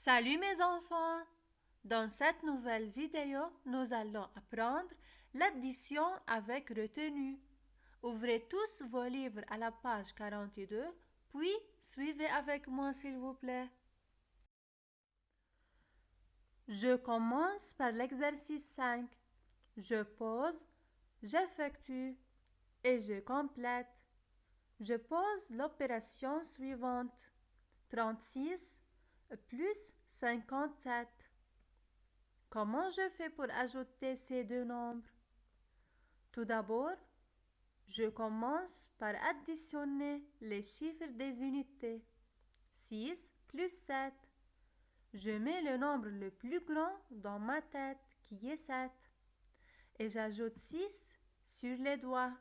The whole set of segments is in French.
Salut mes enfants! Dans cette nouvelle vidéo, nous allons apprendre l'addition avec retenue. Ouvrez tous vos livres à la page 42, puis suivez avec moi s'il vous plaît. Je commence par l'exercice 5. Je pose, j'effectue et je complète. Je pose l'opération suivante. 36 plus 57. Comment je fais pour ajouter ces deux nombres? Tout d'abord, je commence par additionner les chiffres des unités. 6 plus 7. Je mets le nombre le plus grand dans ma tête, qui est 7. Et j'ajoute 6 sur les doigts.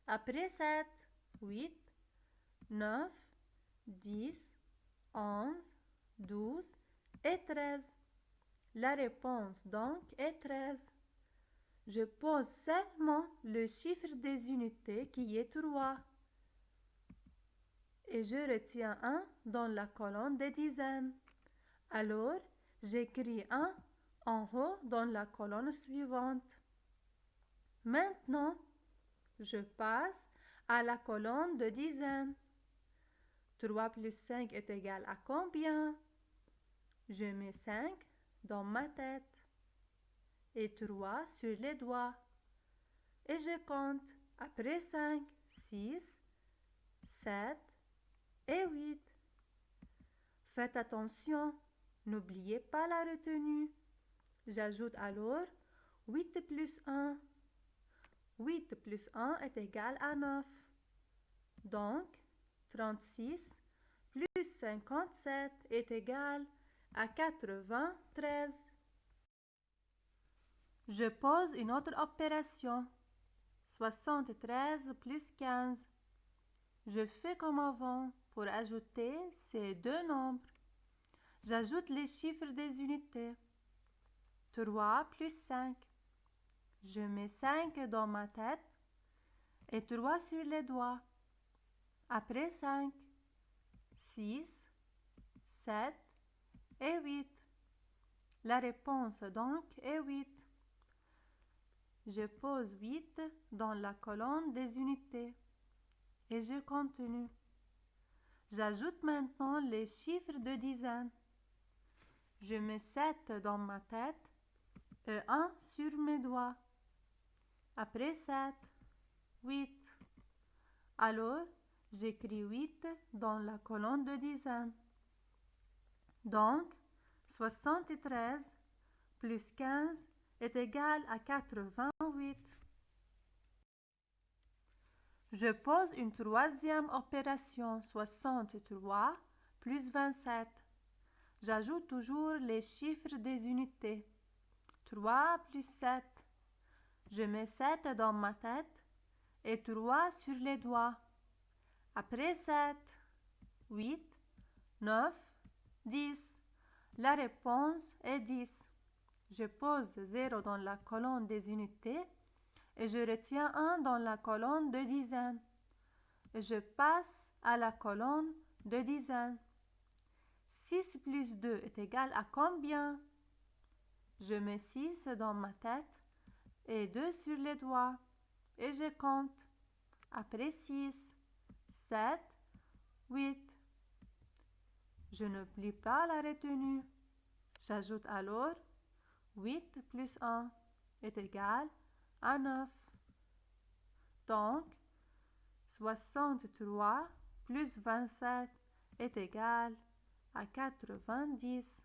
Après 7, 8, 9, 10, 11, 12 et 13. La réponse donc est 13. Je pose seulement le chiffre des unités qui est 3. Et je retiens 1 dans la colonne des dizaines. Alors, j'écris 1 en haut dans la colonne suivante. Maintenant, je passe à la colonne de dizaines. 3 plus 5 est égal à combien? Je mets 5 dans ma tête et 3 sur les doigts. Et je compte après 5, 6, 7 et 8. Faites attention, n'oubliez pas la retenue. J'ajoute alors 8 plus 1. 8 plus 1 est égal à 9. Donc, 36 plus 57 est égal à 93. Je pose une autre opération. 73 plus 15. Je fais comme avant pour ajouter ces deux nombres. J'ajoute les chiffres des unités. 3 plus 5. Je mets 5 dans ma tête et 3 sur les doigts. Après 5, 6, 7 et 8. La réponse donc est 8. Je pose 8 dans la colonne des unités et je continue. J'ajoute maintenant les chiffres de dizaines. Je mets 7 dans ma tête et 1 sur mes doigts. Après 7, 8. Alors, j'écris 8 dans la colonne de dizaines. Donc, 73 plus 15 est égal à 88. Je pose une troisième opération, 63 plus 27. J'ajoute toujours les chiffres des unités. 3 plus 7. Je mets 7 dans ma tête et 3 sur les doigts. Après 7, 8, 9, 10. La réponse est 10. Je pose 0 dans la colonne des unités et je retiens 1 dans la colonne de dizaines. Et je passe à la colonne de dizaines. 6 plus 2 est égal à combien? Je mets 6 dans ma tête et 2 sur les doigts et je compte. Après 6, 7, 8. Je n'oublie pas la retenue. J'ajoute alors 8 plus 1 est égal à 9. Donc, 63 plus 27 est égal à 90.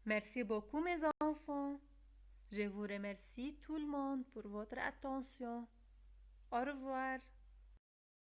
Merci beaucoup mes enfants. Je vous remercie tout le monde pour votre attention. Au revoir.